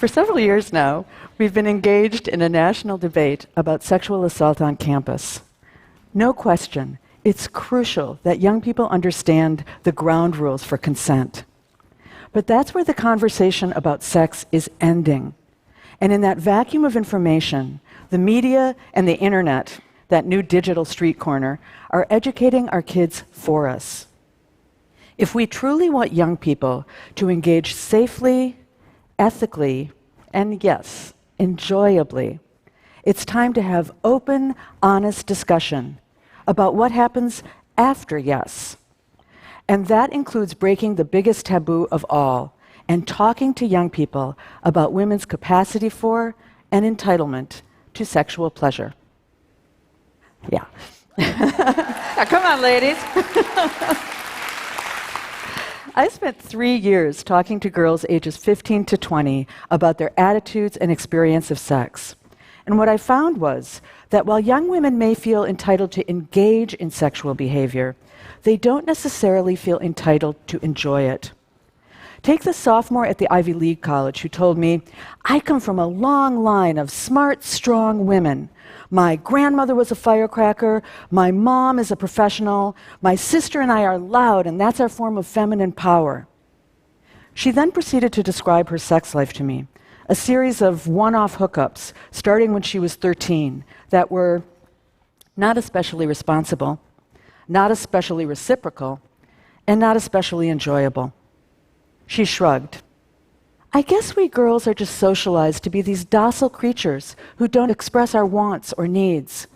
For several years now, we've been engaged in a national debate about sexual assault on campus. No question, it's crucial that young people understand the ground rules for consent. But that's where the conversation about sex is ending. And in that vacuum of information, the media and the internet, that new digital street corner, are educating our kids for us. If we truly want young people to engage safely, ethically, and yes, enjoyably, it's time to have open, honest discussion about what happens after yes. And that includes breaking the biggest taboo of all and talking to young people about women's capacity for and entitlement to sexual pleasure. Yeah. Now, come on, ladies. I spent 3 years talking to girls ages 15 to 20 about their attitudes and experience of sex. And what I found was that while young women may feel entitled to engage in sexual behavior, they don't necessarily feel entitled to enjoy it. Take the sophomore at the Ivy League college who told me, "I come from a long line of smart, strong women. My grandmother was a firecracker, my mom is a professional, my sister and I are loud, and that's our form of feminine power." She then proceeded to describe her sex life to me, a series of one-off hookups starting when she was 13 that were not especially responsible, not especially reciprocal, and not especially enjoyable. She shrugged. "I guess we girls are just socialized to be these docile creatures who don't express our wants or needs."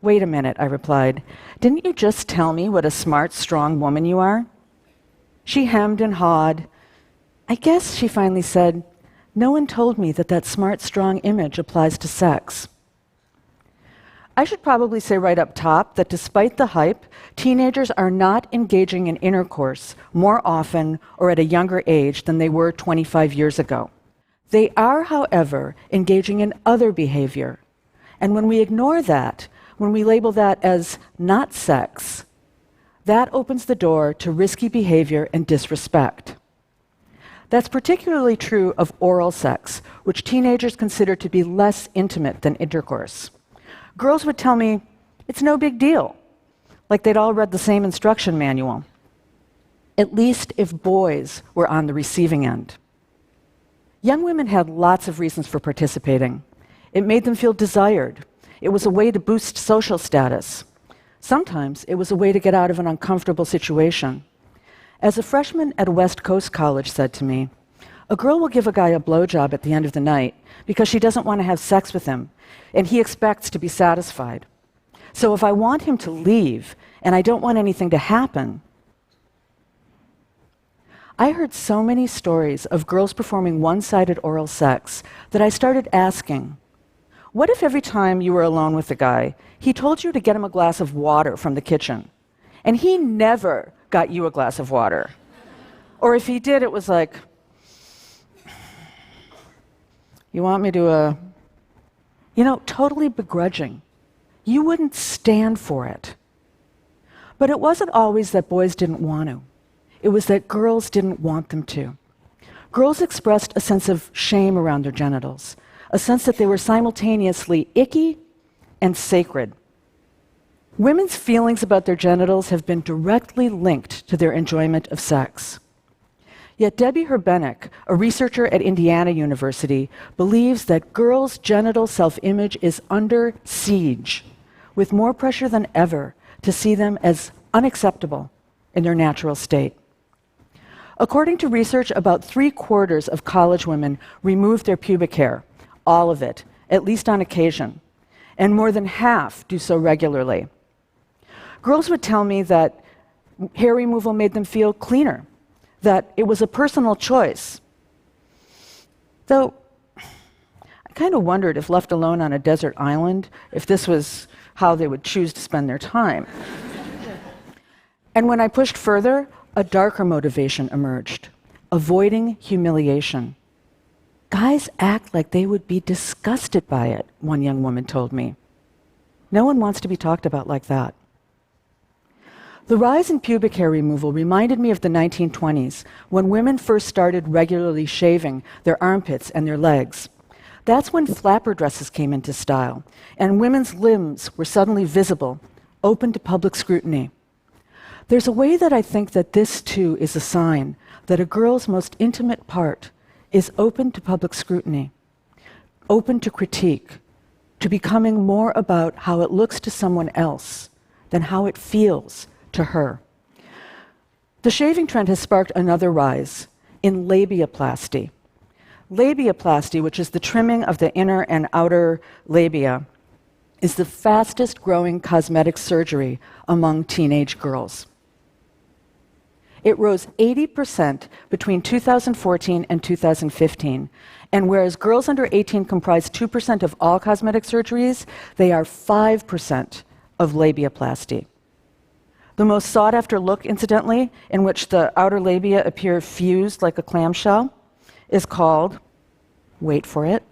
"Wait a minute," I replied. "Didn't you just tell me what a smart, strong woman you are?" She hemmed and hawed. "I guess," she finally said, "no one told me that that smart, strong image applies to sex." I should probably say right up top that despite the hype, teenagers are not engaging in intercourse more often or at a younger age than they were 25 years ago. They are, however, engaging in other behavior. And when we ignore that, when we label that as not sex, that opens the door to risky behavior and disrespect. That's particularly true of oral sex, which teenagers consider to be less intimate than intercourse. Girls would tell me, "It's no big deal," like they'd all read the same instruction manual. At least if boys were on the receiving end. Young women had lots of reasons for participating. It made them feel desired. It was a way to boost social status. Sometimes it was a way to get out of an uncomfortable situation. As a freshman at a West Coast college said to me, "A girl will give a guy a blowjob at the end of the night because she doesn't want to have sex with him, and he expects to be satisfied. So if I want him to leave, and I don't want anything to happen..." I heard so many stories of girls performing one-sided oral sex that I started asking, what if every time you were alone with a guy, he told you to get him a glass of water from the kitchen, and he never got you a glass of water? Or if he did, it was like, "You want me to, totally begrudging. You wouldn't stand for it." But it wasn't always that boys didn't want to. It was that girls didn't want them to. Girls expressed a sense of shame around their genitals, a sense that they were simultaneously icky and sacred. Women's feelings about their genitals have been directly linked to their enjoyment of sex. Yet Debbie Herbenek, a researcher at Indiana University, believes that girls' genital self-image is under siege, with more pressure than ever to see them as unacceptable in their natural state. According to research, about 3/4 of college women remove their pubic hair, all of it, at least on occasion, and more than half do so regularly. Girls would tell me that hair removal made them feel cleaner, that it was a personal choice. Though, I kind of wondered if left alone on a desert island, if this was how they would choose to spend their time. And when I pushed further, a darker motivation emerged: avoiding humiliation. "Guys act like they would be disgusted by it," one young woman told me. No one wants to be talked about like that. The rise in pubic hair removal reminded me of the 1920s, when women first started regularly shaving their armpits and their legs. That's when flapper dresses came into style, and women's limbs were suddenly visible, open to public scrutiny. There's a way that I think that this, too, is a sign that a girl's most intimate part is open to public scrutiny, open to critique, to becoming more about how it looks to someone else than how it feels to her. The shaving trend has sparked another rise in labiaplasty. Labiaplasty, which is the trimming of the inner and outer labia, is the fastest growing cosmetic surgery among teenage girls. It rose 80% between 2014 and 2015, and whereas girls under 18 comprise 2% of all cosmetic surgeries, they are 5% of labiaplasty. The most sought-after look, incidentally, in which the outer labia appear fused like a clamshell, is called, wait for it,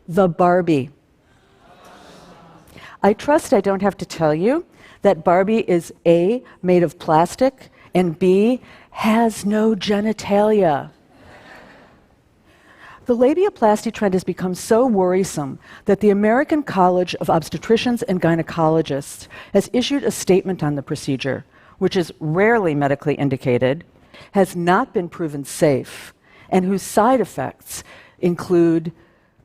the Barbie. I trust I don't have to tell you that Barbie is A, made of plastic, and B, has no genitalia. The labiaplasty trend has become so worrisome that the American College of Obstetricians and Gynecologists has issued a statement on the procedure, which is rarely medically indicated, has not been proven safe, and whose side effects include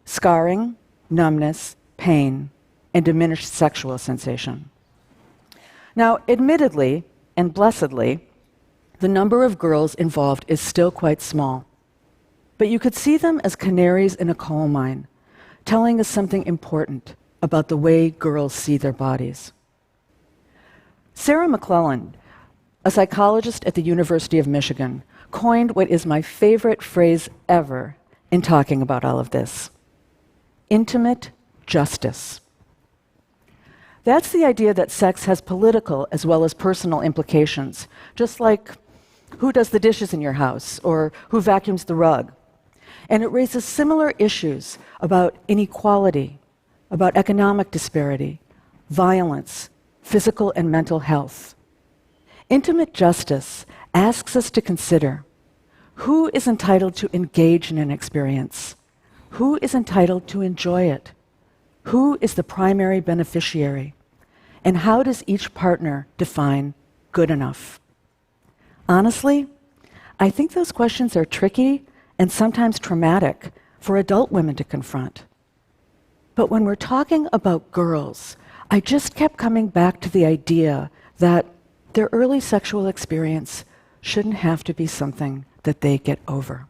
scarring, numbness, pain, and diminished sexual sensation. Now, admittedly and blessedly, the number of girls involved is still quite small. But you could see them as canaries in a coal mine, telling us something important about the way girls see their bodies. Sarah McClellan, a psychologist at the University of Michigan, coined what is my favorite phrase ever in talking about all of this: intimate justice. That's the idea that sex has political as well as personal implications, just like who does the dishes in your house or who vacuums the rug. And it raises similar issues about inequality, about economic disparity, violence, physical and mental health. Intimate justice asks us to consider who is entitled to engage in an experience, who is entitled to enjoy it, who is the primary beneficiary, and how does each partner define good enough? Honestly, I think those questions are tricky and sometimes traumatic for adult women to confront. But when we're talking about girls, I just kept coming back to the idea that their early sexual experience shouldn't have to be something that they get over.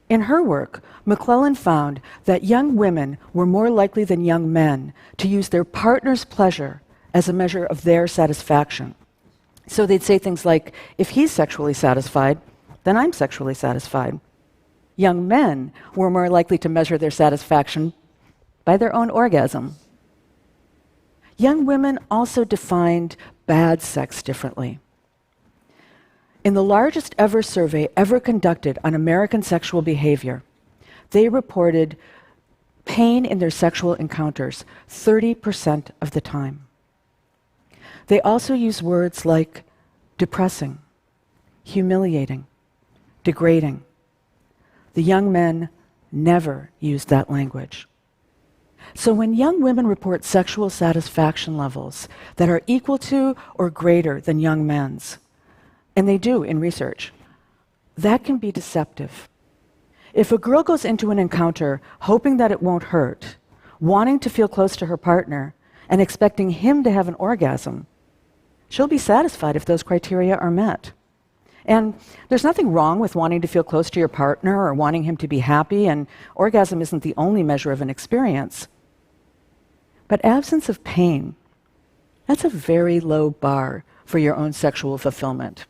In her work, McClellan found that young women were more likely than young men to use their partner's pleasure as a measure of their satisfaction. So they'd say things like, if he's sexually satisfied, then I'm sexually satisfied. Young men were more likely to measure their satisfaction by their own orgasm. Young women also defined bad sex differently. In the largest ever survey ever conducted on American sexual behavior, they reported pain in their sexual encounters 30% of the time. They also use words like depressing, humiliating, degrading. The young men never used that language. So when young women report sexual satisfaction levels that are equal to or greater than young men's, and they do in research, that can be deceptive. If a girl goes into an encounter hoping that it won't hurt, wanting to feel close to her partner, and expecting him to have an orgasm, she'll be satisfied if those criteria are met. And there's nothing wrong with wanting to feel close to your partner or wanting him to be happy, and orgasm isn't the only measure of an experience. But absence of pain, that's a very low bar for your own sexual fulfillment.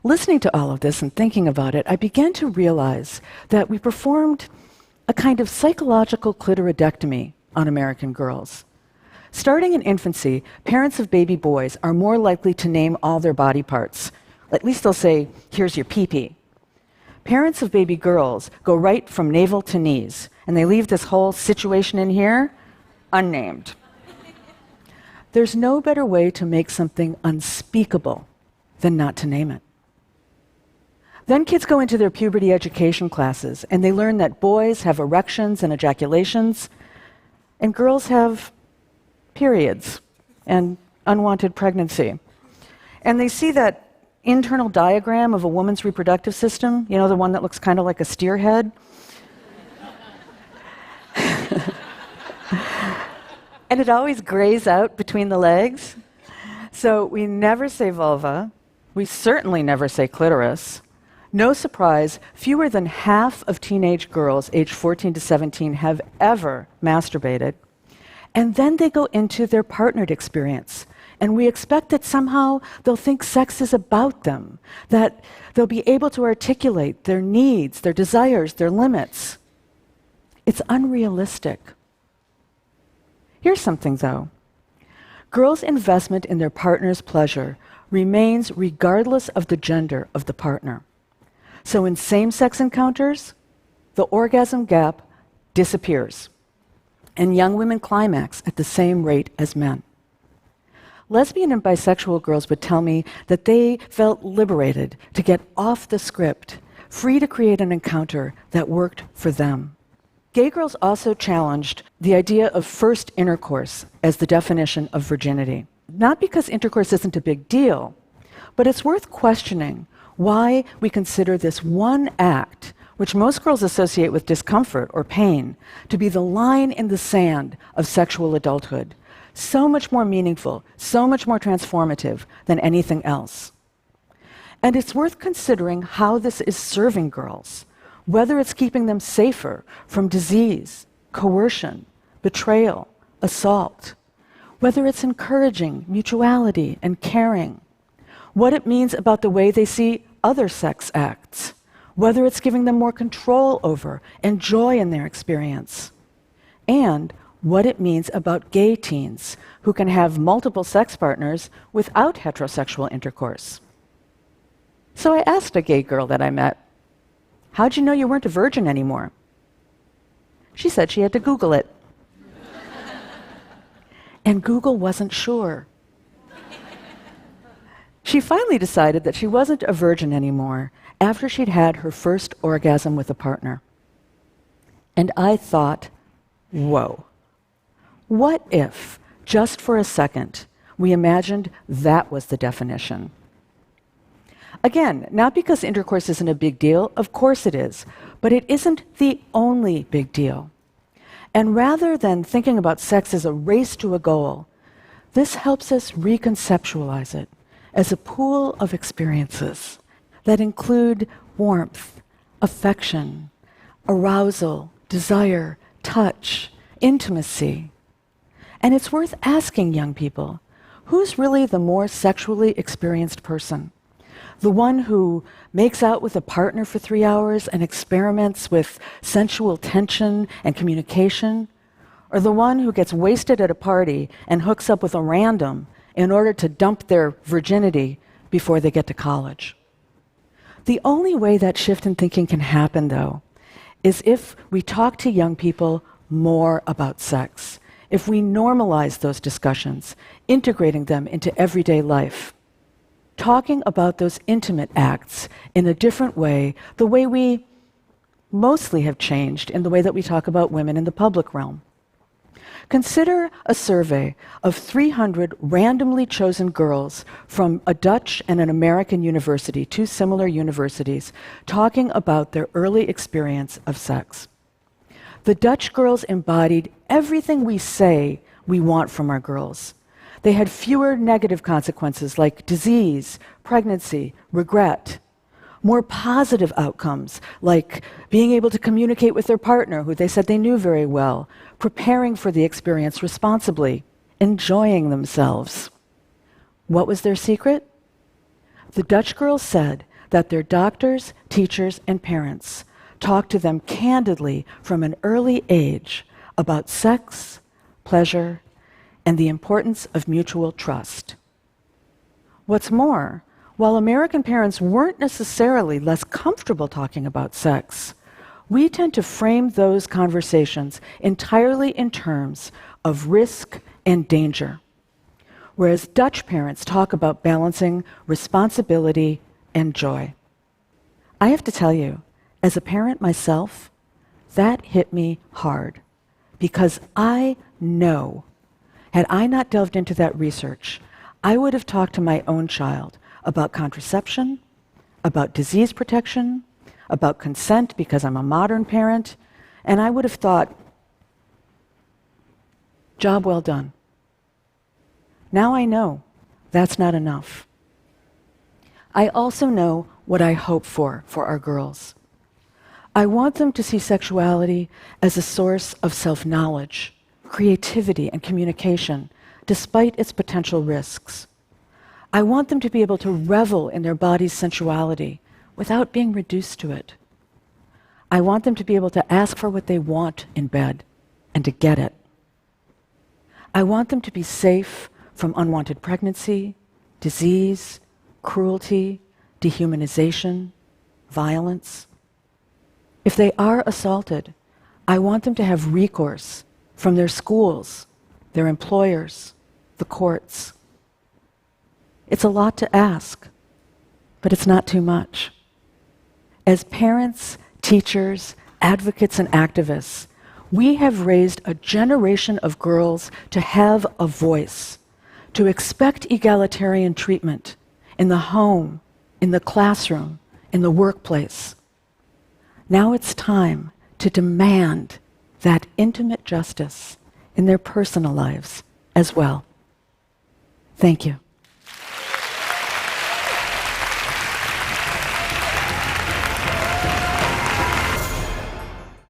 Listening to all of this and thinking about it, I began to realize that we performed a kind of psychological clitoridectomy on American girls. Starting in infancy, parents of baby boys are more likely to name all their body parts. At least they'll say, here's your pee-pee. Parents of baby girls go right from navel to knees, and they leave this whole situation in here unnamed. There's no better way to make something unspeakable than not to name it. Then kids go into their puberty education classes, and they learn that boys have erections and ejaculations, and girls have periods and unwanted pregnancy. And they see that internal diagram of a woman's reproductive system, you know, the one that looks kind of like a steer head. And it always grays out between the legs. So we never say vulva. We certainly never say clitoris. No surprise, fewer than half of teenage girls aged 14 to 17 have ever masturbated. And then they go into their partnered experience. And we expect that somehow they'll think sex is about them, that they'll be able to articulate their needs, their desires, their limits. It's unrealistic. Here's something, though. Girls' investment in their partner's pleasure remains regardless of the gender of the partner. So in same-sex encounters, the orgasm gap disappears, and young women climax at the same rate as men. Lesbian and bisexual girls would tell me that they felt liberated to get off the script, free to create an encounter that worked for them. Gay girls also challenged the idea of first intercourse as the definition of virginity. Not because intercourse isn't a big deal, but it's worth questioning why we consider this one act, which most girls associate with discomfort or pain, to be the line in the sand of sexual adulthood, so much more meaningful, so much more transformative than anything else. And it's worth considering how this is serving girls, whether it's keeping them safer from disease, coercion, betrayal, assault, whether it's encouraging mutuality and caring, what it means about the way they see other sex acts, whether it's giving them more control over and joy in their experience, and what it means about gay teens who can have multiple sex partners without heterosexual intercourse. So I asked a gay girl that I met, "How'd you know you weren't a virgin anymore?" She said she had to Google it. And Google wasn't sure. She finally decided that she wasn't a virgin anymore after she'd had her first orgasm with a partner. And I thought, whoa. What if, just for a second, we imagined that was the definition? Again, not because intercourse isn't a big deal, of course it is, but it isn't the only big deal. And rather than thinking about sex as a race to a goal, this helps us reconceptualize it as a pool of experiences that include warmth, affection, arousal, desire, touch, intimacy. And it's worth asking young people, who's really the more sexually experienced person? The one who makes out with a partner for 3 hours and experiments with sensual tension and communication? Or the one who gets wasted at a party and hooks up with a random in order to dump their virginity before they get to college? The only way that shift in thinking can happen, though, is if we talk to young people more about sex, if we normalize those discussions, integrating them into everyday life, talking about those intimate acts in a different way, the way we mostly have changed in the way that we talk about women in the public realm. Consider a survey of 300 randomly chosen girls from a Dutch and an American university, two similar universities, talking about their early experience of sex. The Dutch girls embodied everything we say we want from our girls. They had fewer negative consequences like disease, pregnancy, regret. More positive outcomes, like being able to communicate with their partner, who they said they knew very well, preparing for the experience responsibly, enjoying themselves. What was their secret? The Dutch girls said that their doctors, teachers, and parents talked to them candidly from an early age about sex, pleasure, and the importance of mutual trust. What's more, while American parents weren't necessarily less comfortable talking about sex, we tend to frame those conversations entirely in terms of risk and danger. whereas Dutch parents talk about balancing responsibility and joy. I have to tell you, as a parent myself, that hit me hard, because I know, had I not delved into that research, I would have talked to my own child about contraception, about disease protection, about consent because I'm a modern parent, and I would have thought, job well done. Now I know that's not enough. I also know what I hope for our girls. I want them to see sexuality as a source of self-knowledge, creativity, and communication, despite its potential risks. I want them to be able to revel in their body's sensuality without being reduced to it. I want them to be able to ask for what they want in bed and to get it. I want them to be safe from unwanted pregnancy, disease, cruelty, dehumanization, violence. If they are assaulted, I want them to have recourse from their schools, their employers, the courts. It's a lot to ask, but it's not too much. As parents, teachers, advocates, and activists, we have raised a generation of girls to have a voice, to expect egalitarian treatment in the home, in the classroom, in the workplace. Now it's time to demand that intimate justice in their personal lives as well. Thank you.